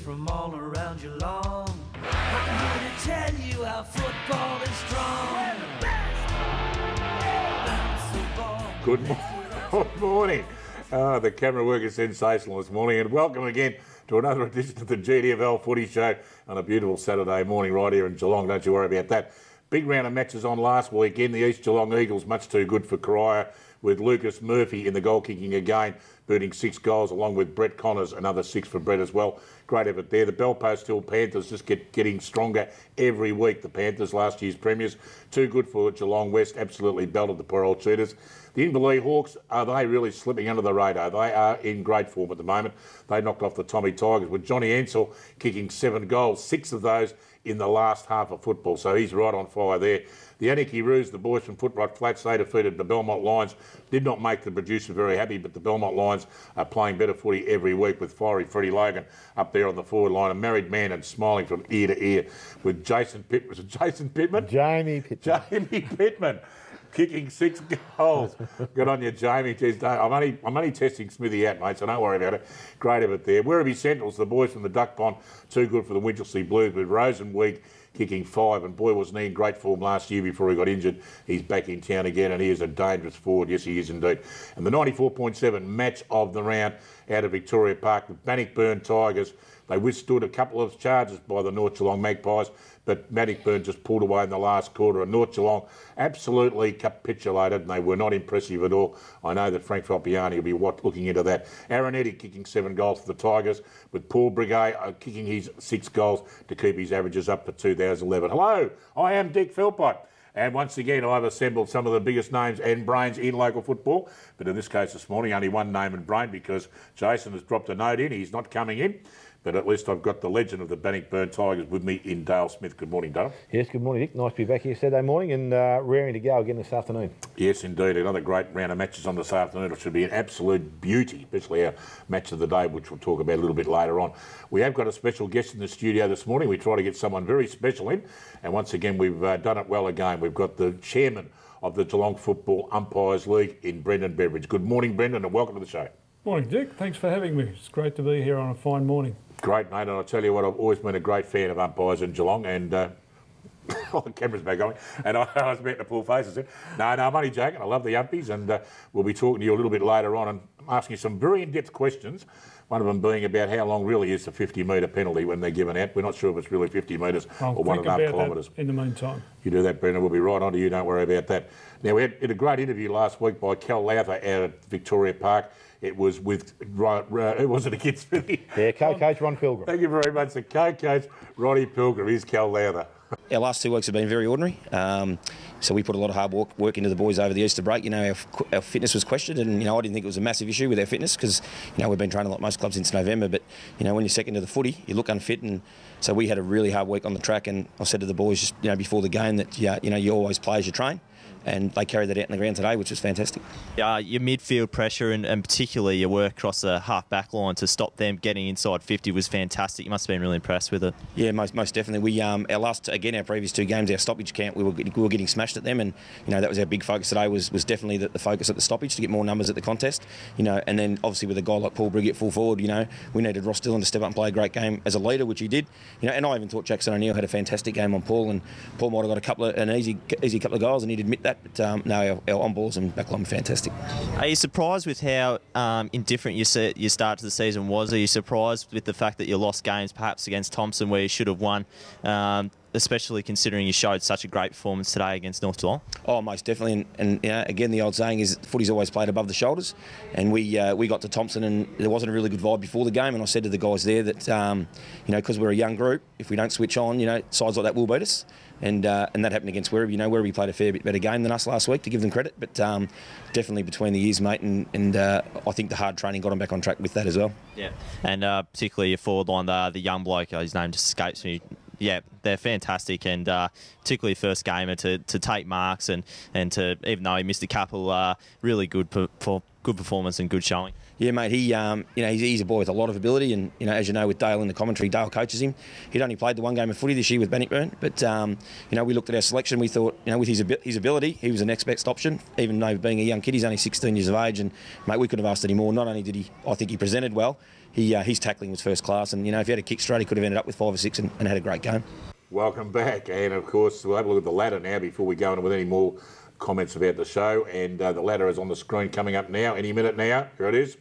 from all around Geelong. I'm here to tell you how football is strong. We're the best. Good morning. The camera work is sensational this morning, and welcome again to another edition of the GDFL Footy Show on a beautiful Saturday morning right here in Geelong. Don't you worry about that. Big round of matches on last weekend. The East Geelong Eagles, much too good for Caraya, with Lucas Murphy in the goal kicking again, booting 6 goals, along with Brett Connors, another 6 for Brett as well. Great effort there. The Belpost Hill Panthers just getting stronger every week. The Panthers, last year's premiers, too good for Geelong West, absolutely belted the poor old cheaters. The Inverleigh Hawks, are they really slipping under the radar? They are in great form at the moment. They knocked off the Tommy Tigers with Johnny Ansell kicking 7 goals, 6 of those in the last half of football. So he's right on fire there. The Anarchy Roos, the boys from Footrot Flats, they defeated the Belmont Lions. Did not make the producer very happy, but the Belmont Lions are playing better footy every week with fiery Freddie Logan up there on the forward line. A married man and smiling from ear to ear with Jason Pittman. Was it Jason Pittman? Jamie Pittman. Jamie Pittman. Kicking 6 goals. Good on you, Jamie. Jeez, I'm only testing Smithy out, mate, so don't worry about it. Great effort there. Werribee Centrals, the boys from the Duck Pond, too good for the Winchelsea Blues, with Rosenweig kicking 5, and boy, wasn't he in great form last year before he got injured. He's back in town again, and he is a dangerous forward. Yes, he is indeed. And the 94.7 match of the round out of Victoria Park, the Bannockburn Tigers. They withstood a couple of charges by the North Geelong Magpies, but Bannockburn just pulled away in the last quarter, and North Geelong absolutely capitulated, and they were not impressive at all. I know that Frank Falpiani will be looking into that. Aaron Eddy kicking 7 goals for the Tigers, with Paul Brigay kicking his 6 goals to keep his averages up for 2011. Hello, I am Dick Philpott. And once again, I've assembled some of the biggest names and brains in local football. But in this case this morning, only one name and brain, because Jason has dropped a note in. He's not coming in. But at least I've got the legend of the Bannockburn Tigers with me in Dale Smith. Good morning, Dale. Yes, good morning, Dick. Nice to be back here Saturday morning and raring to go again this afternoon. Yes, indeed. Another great round of matches on this afternoon. It should be an absolute beauty, especially our match of the day, which we'll talk about a little bit later on. We have got a special guest in the studio this morning. We try to get someone very special in. And once again, we've done it well again. We've got the chairman of the Geelong Football Umpires League in Brendan Beveridge. Good morning, Brendan, and welcome to the show. Morning, Dick. Thanks for having me. It's great to be here on a fine morning. Great, mate, and I'll tell you what, I've always been a great fan of umpires in Geelong, and the camera's back on, and I was meant to pull faces in. No, I'm only joking. I love the umpies, and we'll be talking to you a little bit later on and asking you some very in-depth questions, one of them being about how long really is the 50-metre penalty when they're given out. We're not sure if it's really 50 metres or 1.5 kilometres. In the meantime. You do that, Brendan, we'll be right on to you, don't worry about that. Now, we had a great interview last week by Cal Lowther out at Victoria Park. It was with, who was it against me? Yeah, co-coach Ron Pilgrim. Thank you very much. The co-coach, Ronnie Pilgrim, is Cal Lowther. Our last 2 weeks have been very ordinary. So we put a lot of hard work into the boys over the Easter break. You know, our fitness was questioned, and I didn't think it was a massive issue with our fitness because we've been training like most clubs since November. But when you're second to the footy, you look unfit, and so we had a really hard week on the track. And I said to the boys just before the game that you always play as you train. And they carried that out in the ground today, which was fantastic. Your midfield pressure and particularly your work across the half-back line to stop them getting inside 50 was fantastic. You must have been really impressed with it. Yeah, most definitely. We our previous 2 games, our stoppage count, we were getting smashed at them, and that was our big focus today. Was definitely the focus at the stoppage to get more numbers at the contest. And then obviously with a guy like Paul Briggy at full forward, we needed Ross Dillon to step up and play a great game as a leader, which he did. And I even thought Jackson O'Neill had a fantastic game on Paul, and Paul might have got an easy couple of goals, and he'd admit that. But no, our on-balls and backline were fantastic. Are you surprised with how indifferent your start to the season was? Are you surprised with the fact that you lost games perhaps against Thompson where you should have won, especially considering you showed such a great performance today against North Geelong? Oh, most definitely. And again, the old saying is footy's always played above the shoulders. And we got to Thompson and there wasn't a really good vibe before the game. And I said to the guys there that, because we're a young group, if we don't switch on, sides like that will beat us. And that happened against Werribee. Werribee played a fair bit better game than us last week, to give them credit. But definitely between the years, mate, and I think the hard training got them back on track with that as well. Yeah, and particularly your forward line, the young bloke, his name just escapes me. Yeah, they're fantastic, and particularly first gamer to take marks and to, even though he missed a couple, really good good performance and good showing. Yeah, mate. He, he's a boy with a lot of ability, and as you know, with Dale in the commentary, Dale coaches him. He'd only played the one game of footy this year with Bannockburn, but we looked at our selection. We thought, with his ability, he was the next best option. Even though being a young kid, he's only 16 years of age, and mate, we couldn't have asked any more. Not only did I think he presented well. His tackling was first class, and if he had a kick straight, he could have ended up with 5 or 6 and had a great game. Welcome back, and of course we'll have a look at the ladder now before we go on with any more comments about the show. And the ladder is on the screen coming up now, any minute now. Here it is.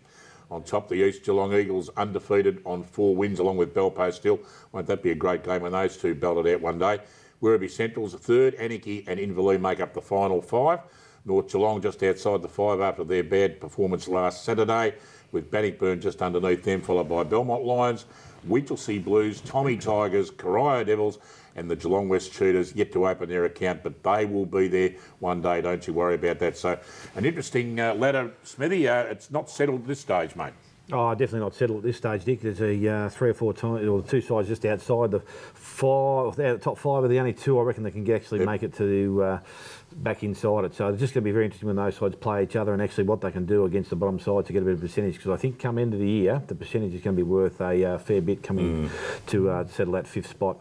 On top, the East Geelong Eagles undefeated on 4 wins, along with Belpost still. Won't that be a great game when those two belted out one day? Werribee Central's third, Anarchy and Inverleigh make up the final 5. North Geelong just outside the 5 after their bad performance last Saturday, with Bannockburn just underneath them, followed by Belmont Lions, Winchelsea Blues, Tommy Tigers, Corio Devils, and the Geelong West Cheetahs yet to open their account, but they will be there one day, don't you worry about that. So an interesting ladder, Smithy. It's not settled at this stage, mate. Oh, definitely not settled at this stage, Dick. There's a 3 or 4 times, or the 2 sides just outside the 5. The top 5 are the only 2 I reckon that can actually make it to back inside it. So it's just going to be very interesting when those sides play each other and actually what they can do against the bottom side to get a bit of percentage. Because I think come end of the year, the percentage is going to be worth a fair bit coming to settle that 5th spot.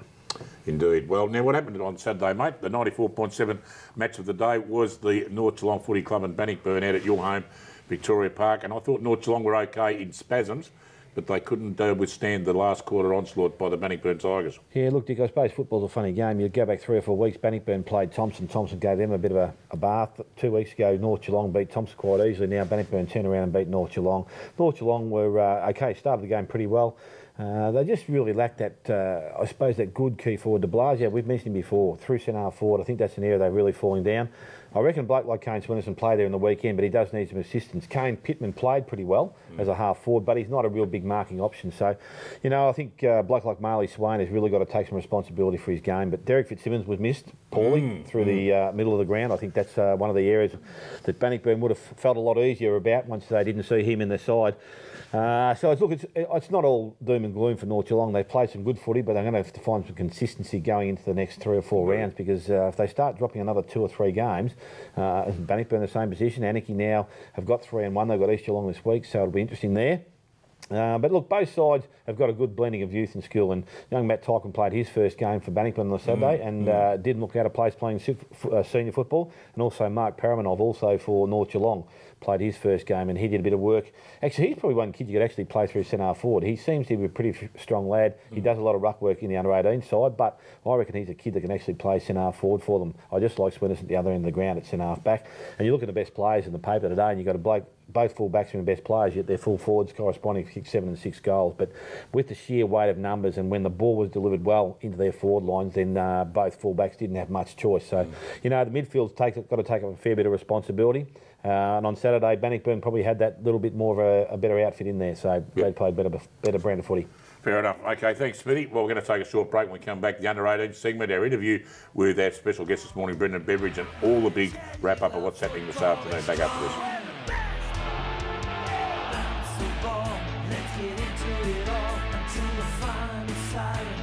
Indeed. Well, now what happened on Saturday, mate? The 94.7 match of the day was the North Geelong Footy Club and Bannockburn out at your home, Victoria Park, and I thought North Geelong were okay in spasms, but they couldn't withstand the last quarter onslaught by the Bannockburn Tigers. Yeah, look, Dick, I suppose football's a funny game. You go back 3 or 4 weeks, Bannockburn played Thompson. Thompson gave them a bit of a bath. 2 weeks ago, North Geelong beat Thompson quite easily. Now Bannockburn turned around and beat North Geelong. North Geelong were okay, started the game pretty well. They just really lacked that, I suppose, that good key forward. De Blasio, we've mentioned him before, through centre-half forward. I think that's an area they're really falling down. I reckon a bloke like Kane Swinnerton played there in the weekend, but he does need some assistance. Kane Pittman played pretty well as a half forward, but he's not a real big marking option. So, I think a bloke like Marley Swain has really got to take some responsibility for his game. But Derek Fitzsimmons was missed poorly through the middle of the ground. I think that's one of the areas that Bannockburn would have felt a lot easier about once they didn't see him in their side. So it's not all doom and gloom for North Geelong. They played some good footy, but they're going to have to find some consistency going into the next 3 or 4 rounds, because if they start dropping another 2 or 3 games, Bannockburn in the same position. Anarchy now have got 3-1. They've got East Geelong this week, so it'll be interesting there. But look, both sides have got a good blending of youth and skill, and young Matt Tyquin played his first game for Bannockburn on Saturday and didn't look out of place playing senior football. And also Mark Paramanov, also for North Geelong, played his first game and he did a bit of work. Actually, he's probably one kid you could actually play through centre forward. He seems to be a pretty strong lad. He does a lot of ruck work in the under-18 side, but I reckon he's a kid that can actually play centre forward for them. I just like Swinnerton at the other end of the ground at centre back. And you look at the best players in the paper today and you've got a bloke, both full backs are the best players, yet their full forwards corresponding to kick 7 and 6 goals. But with the sheer weight of numbers and when the ball was delivered well into their forward lines, then both full backs didn't have much choice. So, the midfield's got to take up a fair bit of responsibility. And on Saturday, Bannockburn probably had that little bit more of a better outfit in there, so they played better brand of footy. Fair enough. Okay, thanks, Smithy. Well, we're going to take a short break. When we come back, the under-18 segment, our interview with our special guest this morning, Brendan Beveridge, and all the big wrap-up of what's happening this afternoon. Back after this. Let's get into it all until the final side.